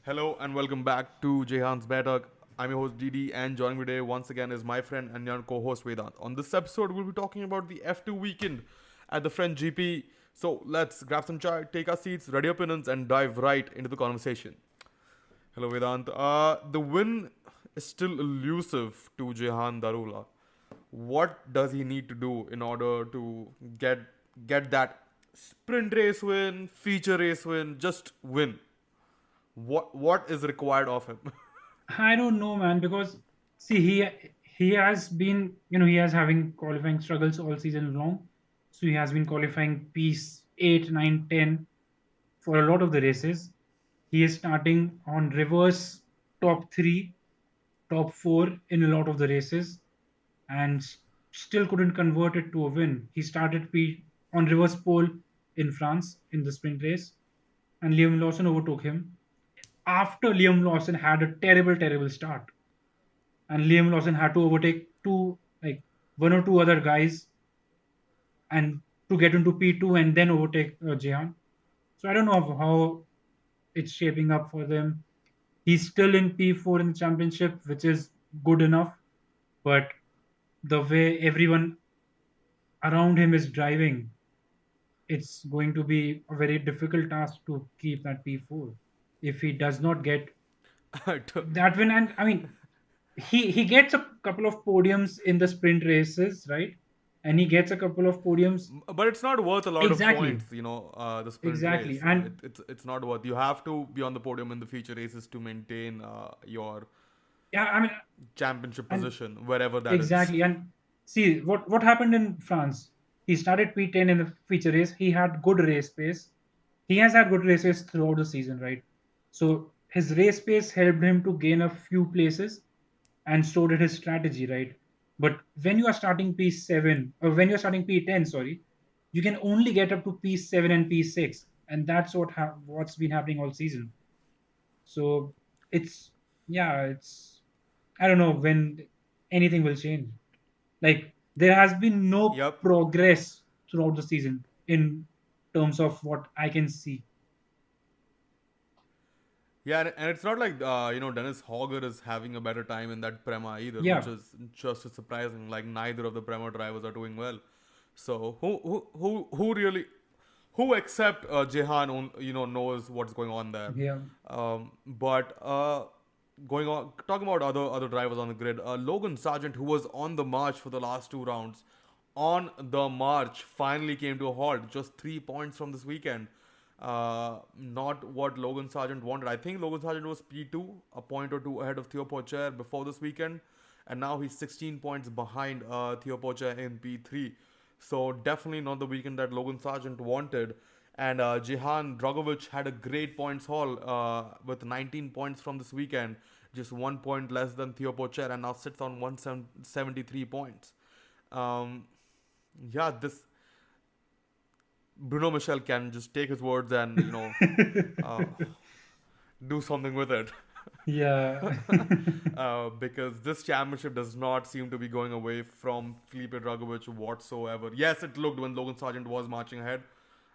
Hello and welcome back to Jehan's Baithak. I'm your host Didi, and joining me today once again is my friend and your co-host Vedant. On this episode, we'll be talking about the F2 weekend at the French GP. So let's grab some chai, take our seats, ready our opinions, and dive right into the conversation. Hello Vedant. The win is still elusive to Jehan Darula. What does he need to do in order to get get that sprint race win, feature race win, just win? What is required of him? I don't know, man, because see, he has been, he has having qualifying struggles all season long. So he has been qualifying P 8, 9, 10 for a lot of the races. He is starting on reverse top three, top four in a lot of the races, and still couldn't convert it to a win. He started P on reverse pole in France in the sprint race, and Liam Lawson overtook him. After Liam Lawson had a terrible, terrible start, and Liam Lawson had to overtake one or two other guys and to get into P2 and then overtake Jehan. So I don't know how it's shaping up for them. He's still in P4 in the championship, which is good enough, but the way everyone around him is driving, it's going to be a very difficult task to keep that P4 if he does not get that win. And I mean, he gets a couple of podiums in the sprint races, right? And he gets a couple of podiums. But it's not worth a lot of Exactly, points, the sprint exactly. race. And It's not worth. You have to be on the podium in the feature races to maintain your yeah, I mean, championship and position, wherever that is. exactly. And see what happened in France. He started P10 in the feature race. He had good race pace. He has had good races throughout the season, right? So his race pace helped him to gain a few places, and so did his strategy, right? But when you are starting P7 or when you're starting P10, sorry, you can only get up to P7 and P6, and that's what's been happening all season. So it's yeah, it's I don't know when anything will change. Like there has been no Yep. progress throughout the season in terms of what I can see. Yeah, and it's not like Dennis Hogger is having a better time in that Prema either, which Yeah, is just as surprising. Like neither of the Prema drivers are doing well. So who really who except Jehan knows what's going on there. yeah, But going on talking about other drivers on the grid, Logan Sargent, who was on the march for the last two rounds, on the march finally came to a halt. Just 3 points from this weekend. Not what Logan Sargent wanted. I think Logan Sargent was P2, a point or two ahead of Theo Pocher before this weekend, and now he's 16 points behind Theo Pocher in P3. So definitely not the weekend that Logan Sargent wanted. And Jehan Dragovic had a great points haul with 19 points from this weekend, just 1 point less than Theo Pocher, and now sits on 173 points. Um, yeah, this Bruno Michel can just take his words and uh, do something with it. yeah, Because this championship does not seem to be going away from Felipe Dragovic whatsoever. Yes, it looked when Logan Sargent was marching ahead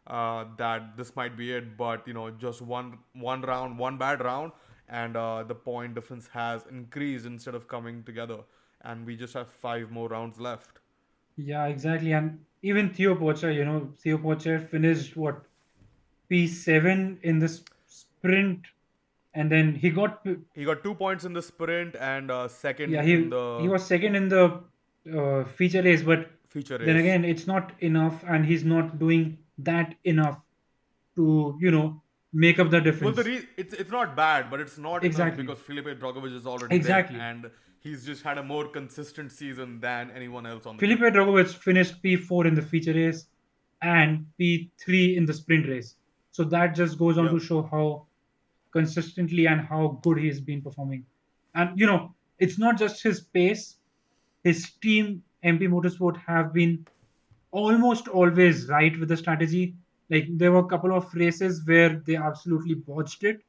that this might be it, but just one round, one bad round, and the point difference has increased instead of coming together, and we just have five more rounds left. yeah, exactly. And even Theo Pocher, Theo Pocher finished what P7 in the sprint, and then he got He got 2 points in the sprint and yeah, second in he the was second in the feature race, but feature then race. again, it's not enough, and he's not doing that enough to make up the Well, difference. it's not bad, but it's not enough Exactly, because Felipe Drogovic is already there, exactly. and he's just had a more consistent season than anyone else on the Felipe grid. Drogovic finished P4 in the feature race and P3 in the sprint race. So that just goes on to Yep. show how consistently and how good he's been performing. And it's not just his pace. His team MP Motorsport have been almost always right with the strategy. Like there were a couple of races where they absolutely botched it,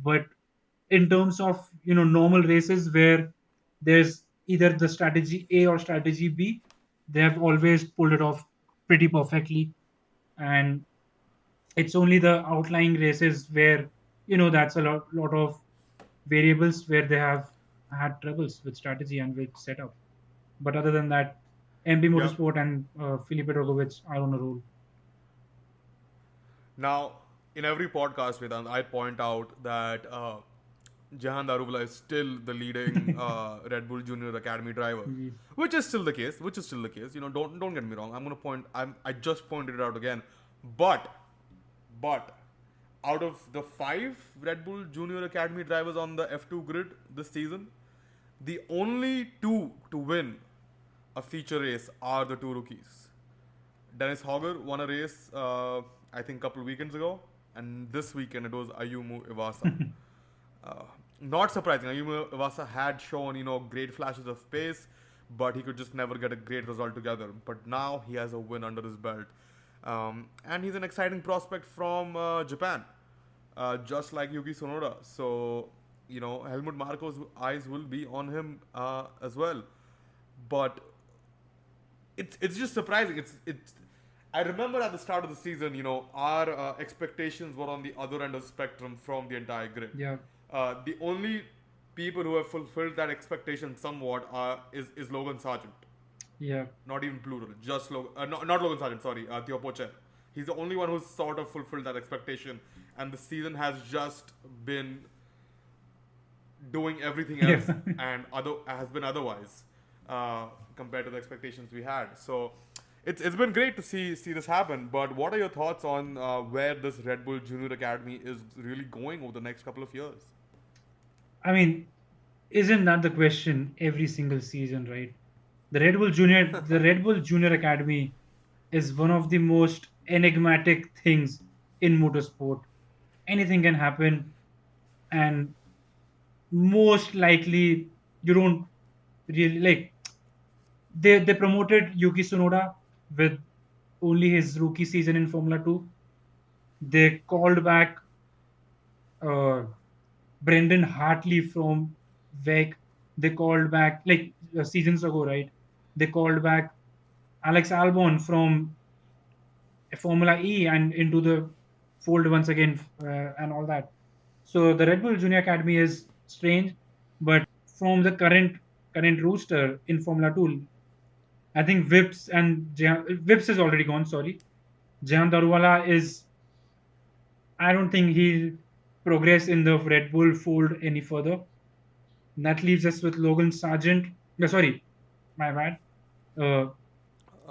but in terms of normal races where there's either the strategy A or strategy B, they have always pulled it off pretty perfectly. And it's only the outlying races where that's a lot of variables where they have had troubles with strategy and with setup. But other than that, MB Yep. Motorsport and Felipe Drogovic are on a roll. Now, in every podcast, Vedant, I point out that Jehan is still the leading Red Bull Junior Academy driver, Ye- which is still the case. Which is still the case. Don't get me wrong. I'm gonna point. I just pointed it out again, but but out of the five Red Bull Junior Academy drivers on the F2 grid this season, the only two to win a feature race are the two rookies. Dennis Hogger won a race, I think, a couple of weekends ago, and this weekend it was Ayumu Iwasa. Uh, Not surprising. Ayumu Iwasa had shown, great flashes of pace, but he could just never get a great result together. But now he has a win under his belt. And he's an exciting prospect from Japan, just like Yuki Tsunoda. So, Helmut Marko's eyes will be on him as well. But it's just surprising. It's. I remember at the start of the season, our expectations were on the other end of the spectrum from the entire grid. Yeah, The only people who have fulfilled that expectation somewhat is Logan Sargent. yeah, Not even plural, just not Logan Sargent. Sorry, Theo Poche. He's the only one who's sort of fulfilled that expectation, and the season has just been doing everything yeah. else and other has been otherwise compared to the expectations we had. So it's been great to see this happen. But what are your thoughts on where this Red Bull Junior Academy is really going over the next couple of years? I mean, isn't that the question every single season, right? The Red Bull Junior Academy is one of the most enigmatic things in motorsport. Anything can happen, and most likely you don't really like. They promoted Yuki Tsunoda with only his rookie season in Formula 2. They called back uh, Brendan Hartley from VEC. They called back like seasons ago, right? They called back Alex Albon from Formula E and into the fold once again, and all that. So the Red Bull Junior Academy is strange, but from the current rooster in Formula 2, I think Vips is already gone. Sorry, Jehan Daruwala is. I don't think he'll progress in the Red Bull fold any further. That leaves us with Logan Sargent. No, sorry, my bad. Uh,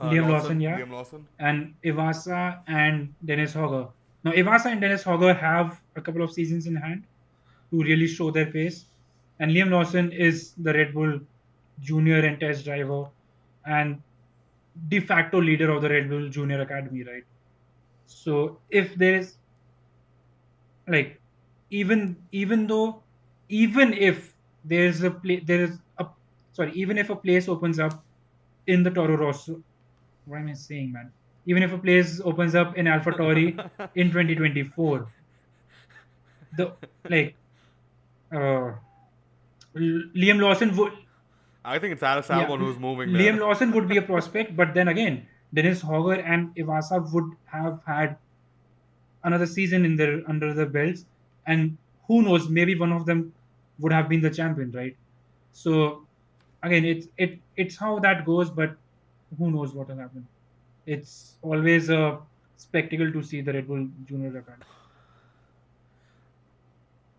Liam Lawson, yeah, Liam Lawson. and Ivasa and Dennis Hogger. Now, Ivasa and Dennis Hogger have a couple of seasons in hand to really show their pace, and Liam Lawson is the Red Bull junior and test driver and de facto leader of the Red Bull Junior Academy, right? So, if there is like even though even if there is a sorry even if a place opens up in the Toro Rosso, what am I saying, man? Even if a place opens up in AlphaTauri in 2024, the like uh, Liam Lawson would I think it's Alex yeah Albon who's moving Liam there. Lawson would be a prospect, but then again, Dennis Hogger and Ivasa would have had another season in their under their belts, and who knows, maybe one of them would have been the champion, right? So again, it's how that goes, but who knows what will happen. It's always a spectacle to see the Red Bull Junior Academy.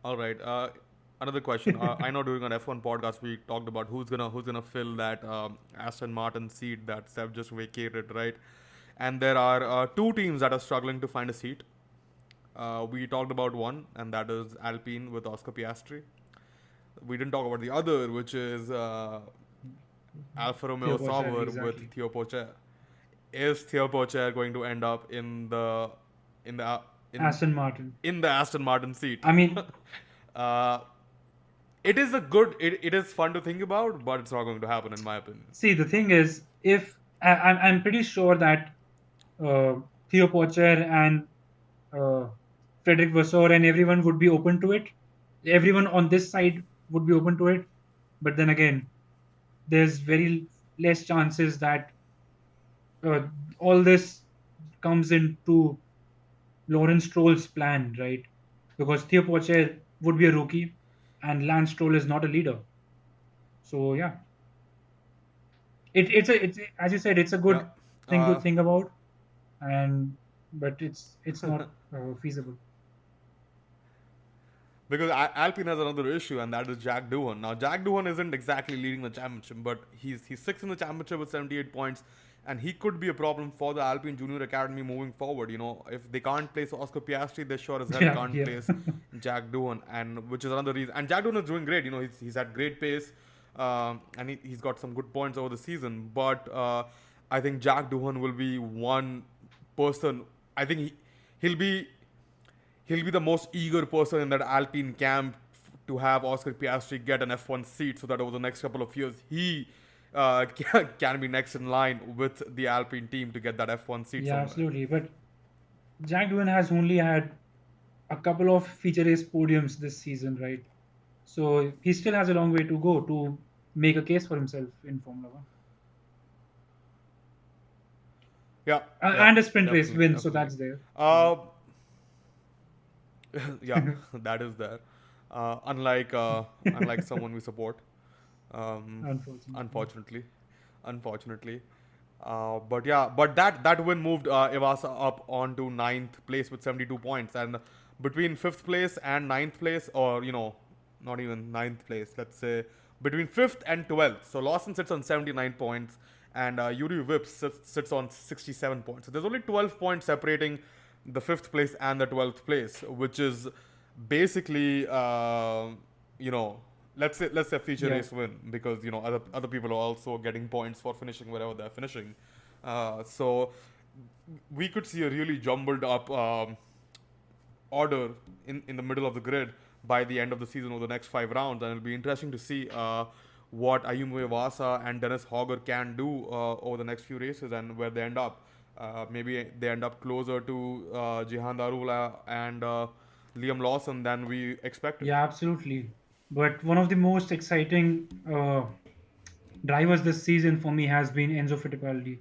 All right. Another question. I know during an F1 podcast we talked about who's gonna fill that Aston Martin seat that Seb just vacated, right? And there are two teams that are struggling to find a seat. We talked about one, and that is Alpine with Oscar Piastri. We didn't talk about the other, which is Alfa Theo Romeo Pourchaire, Sauber with exactly. Theo Pourchaire. Is Theo Pourchaire going to end up in the in Aston Martin. in the Aston Martin seat? I mean, uh, it is a good. It is fun to think about, but it's not going to happen, in my opinion. see, the thing is, if I'm pretty sure that Theo Pourchaire and uh, Frederick Vasseur and everyone would be open to it. Everyone on this side would be open to it. But then again, there's very less chances that uh, all this comes into Lawrence Stroll's plan, right? because Theo Pocher would be a rookie, and Lance Stroll is not a leader. So yeah, it's as you said, it's a Yeah. good thing to Uh, think about, and but it's not feasible. because Alpine has another issue, and that is Jack Doohan. Now, Jack Doohan isn't exactly leading the championship, but he's sixth in the championship with 78 points, and he could be a problem for the Alpine Junior Academy moving forward. You know, if they can't place Oscar Piastri, they sure as hell Yeah, can't yeah, place Jack Doohan, and which is another reason. And Jack Doohan is doing great. You know, he's at great pace, and he's got some good points over the season. But I think Jack Doohan will be one person. I think he'll be he'll be the most eager person in that Alpine camp to have Oscar Piastri get an F1 seat so that over the next couple of years he can be next in line with the Alpine team to get that F1 seat yeah, somewhere. absolutely. But Jack Doohan has only had a couple of feature race podiums this season, right? So he still has a long way to go to make a case for himself in Formula One. Yeah, yeah, And a sprint race definitely, win, so definitely. that's there. So Uh, yeah, that is there. Unlike someone we support, unfortunately, unfortunately, unfortunately. But yeah, but that win moved Iwasa up onto ninth place with 72 points, and between fifth place and ninth place, or not even ninth place, let's say between fifth and 12th. So Lawson sits on 79 points, and Yuri Vips sits on 67 points. So there's only 12 points separating the fifth place and the 12th place, which is basically you know let's say feature yeah, race win, because other people are also getting points for finishing wherever they're finishing. So we could see a really jumbled up order in the middle of the grid by the end of the season over the next 5 rounds, and it'll be interesting to see what Ayumu Vasa and Dennis Hogger can do over the next few races and where they end up. Maybe they end up closer to Jehan Darula and Liam Lawson than we expected. yeah, absolutely. But one of the most exciting drivers this season for me has been Enzo Fittipaldi.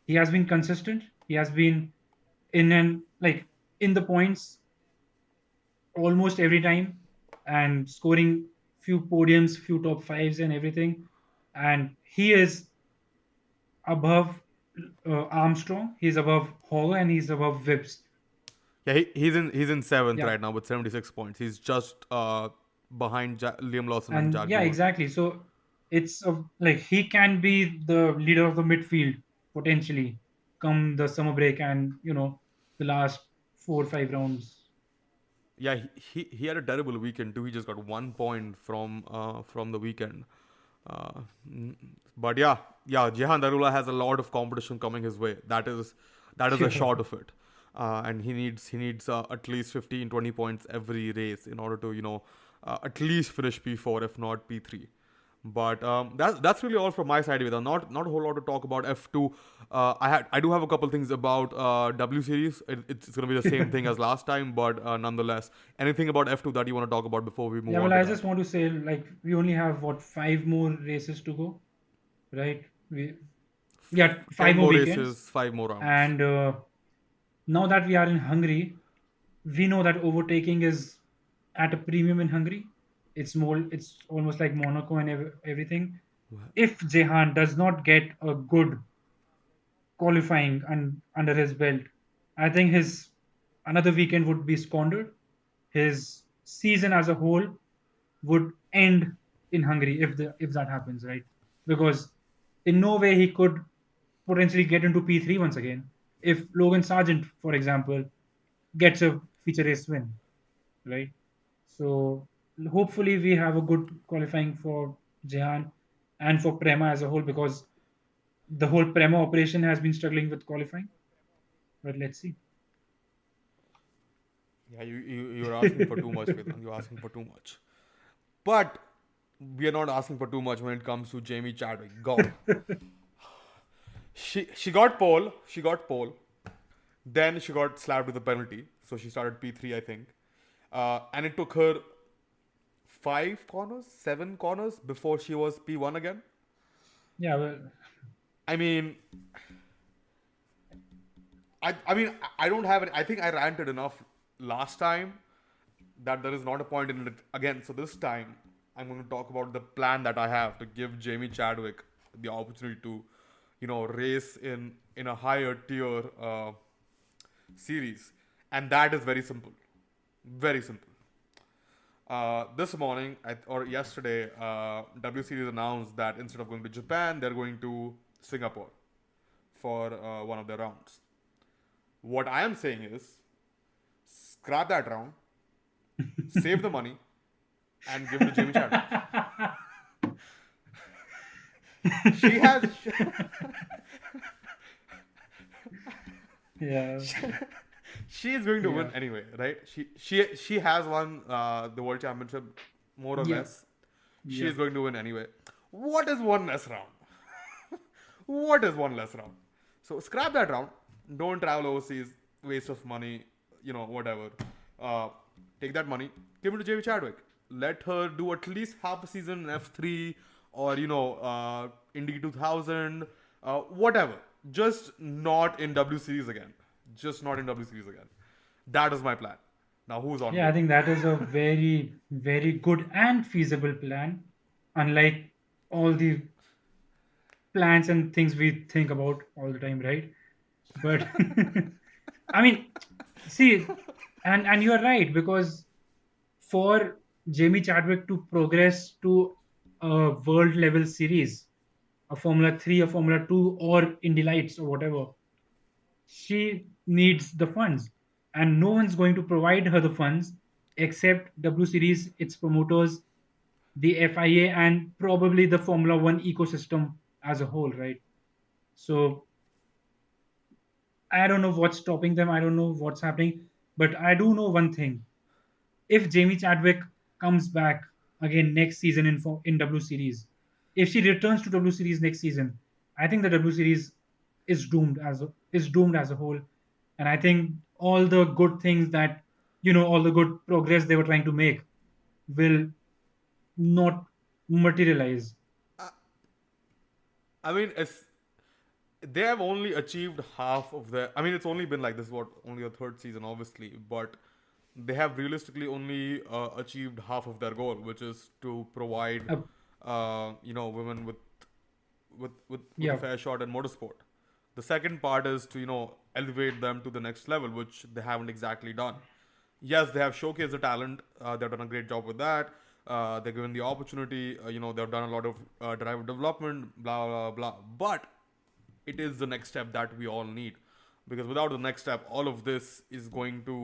He has been consistent. He has been in and like in the points almost every time and scoring few podiums, few top fives and everything. And he is above Armstrong, he's above Hogger, and he's above Vips. Yeah, he's in seventh Yeah, right now with 76 points. He's just behind Liam Lawson and and Jack yeah, Doohan. exactly. So it's like he can be the leader of the midfield potentially come the summer break and the last 4 or 5 rounds. Yeah, he had a terrible weekend too. He just got 1 point from the weekend. Uh, mm, but yeah, Jehan Darula has a lot of competition coming his way. That is a Yeah, short of it, and he needs at least 15, 20 points every race in order to at least finish P4 if not P3. But that's really all from my side. With not a whole lot to talk about F2. I do have a couple things about W series. It's going to be the same thing as last time, but nonetheless, anything about F2 that you want to talk about before we move yeah. on Well, to I that? just want to say like we only have what 5 more races to go, right? We Yeah, five 10 more more weekends, races, 5 more rounds. and now that we are in Hungary, we know that overtaking is at a premium in Hungary. It's almost like Monaco and everything. If Jehan does not get a good qualifying under his belt, I think his another weekend would be squandered. His season as a whole would end in Hungary if that happens, right? Because in no way he could potentially get into P3 once again. If Logan Sargent, for example, gets a feature race win, right? So hopefully we have a good qualifying for Jehan and for Prema as a whole because the whole Prema operation has been struggling with qualifying. But let's see. Yeah, you're asking for too much, Vedant. You're asking for too much. But we are not asking for too much when it comes to Jamie Chadwick. God, she got pole. She got pole. Then she got slapped with a penalty, so she started P3, I think. And it took her 5 corners, 7 corners before she was P1 again. Yeah, well, I mean, I mean, I don't have it. I think I ranted enough last time. that there is not a point in it again. So this time, I'm going to talk about the plan that I have to give Jamie Chadwick the opportunity to, race in a higher tier series, and that is very simple, very simple. This morning or yesterday, W Series announced that instead of going to Japan, they're going to Singapore for one of their rounds. What I am saying is, scrap that round, save the money, and give it to Jamie Chadwick. She has Yeah, she is going to yeah, win anyway, right? She has won the world championship more or yeah, less. She yeah. is going to win anyway. What is one less round? What is one less round? So scrap that round. Don't travel overseas. Waste of money. Whatever. Uh, Take that money. Give it to JV Chadwick. Let her do at least half a season in F3 or Indy 2000. Whatever. Just not in W Series again. Just not in W Series again. That is my plan. Now who's on Yeah, I board? think that is a very, very good and feasible plan. Unlike all the plans and things we think about all the time, right? But I mean, see, and you are right, because for Jamie Chadwick to progress to a world level series, a Formula 3, a Formula 2, or Indy Lights or whatever, she needs the funds. And no one's going to provide her the funds except W Series, its promoters, the FIA, and probably the Formula One ecosystem as a whole, right? So I don't know what's stopping them. I don't know what's happening. But I do know one thing. If Jamie Chadwick comes back again next season in W Series, if she returns to W Series next season, I think the W Series is doomed as a whole, and I think all the good things that all the good progress they were trying to make will not materialize. I mean, they have only achieved half of their. I mean, it's only been like this, what, only a third season, obviously, but they have realistically only achieved half of their goal, which is to provide, Uh, women with a yeah, fair shot in motorsport. The second part is to elevate them to the next level, which they haven't exactly done. Yes, they have showcased the talent. They've done a great job with that. They're given the opportunity. They've done a lot of driver development, blah blah blah. But it is the next step that we all need, because without the next step, all of this is going to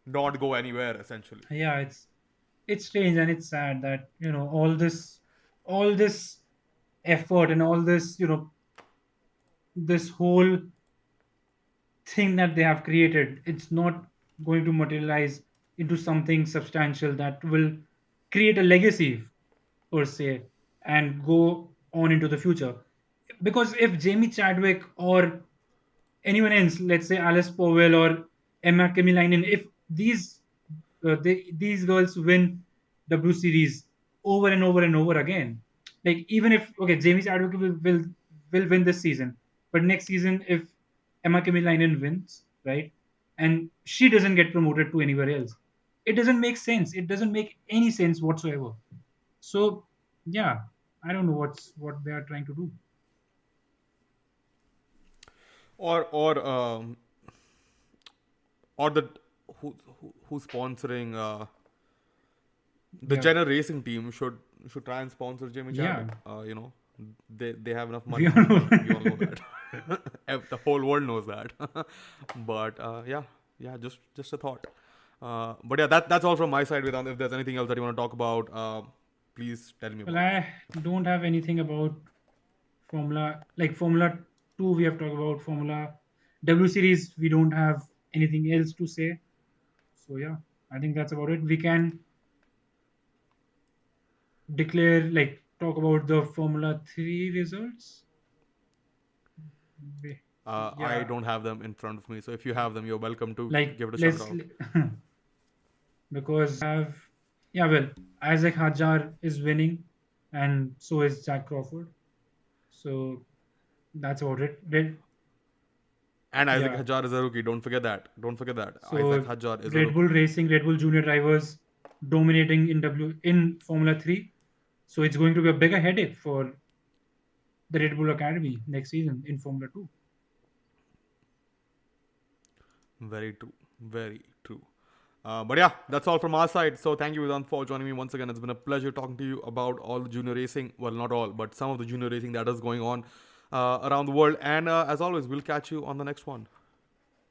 not go anywhere essentially. yeah, it's strange and it's sad that all this effort and all this this whole thing that they have created, it's not going to materialize into something substantial that will create a legacy per se and go on into the future. Because if Jamie Chadwick or anyone else, let's say Alice Powell or Emma Kemilainen, if these girls win W Series over and over and over again, like even if okay, Jamie Chadwick will win this season, but next season if Emma Kemilainen wins, right, and she doesn't get promoted to anywhere else, it doesn't make sense. It doesn't make any sense whatsoever. So yeah, I don't know what they are trying to do. Or the who's sponsoring the Yeah, Jenner Racing team should try and sponsor Jamie yeah, Chadwick. They have enough we money. all know. We all know that. The whole world knows that. But yeah, just a thought. But yeah, that's all from my side. Vedant, if there's anything else that you want to talk about, please tell me Well, about it. I don't have anything about Formula 2. We have talked about Formula W Series. We don't have anything else to say. So yeah, I think that's about it. We can declare talk about the Formula 3 results. We- I Yeah, don't have them in front of me, so if you have them, you're welcome to like give it a shout let's out. because have yeah, well, Isaac Hajar is winning, and so is Jack Crawford. So that's about it. And Isaac Yeah. Hadjar is a rookie. Don't forget that. Don't forget that. Isaac So Hadjar is a Red Bull rookie. Racing, Red Bull Junior drivers dominating in Formula 3. So it's going to be a bigger headache for the Red Bull Academy next season in Formula 2. Very true. Very true. But yeah, that's all from our side. So thank you, Vedant, for joining me once again. It's been a pleasure talking to you about all the junior racing. Well, not all, but some of the junior racing that is going on around the world. And as always, we'll catch you on the next one.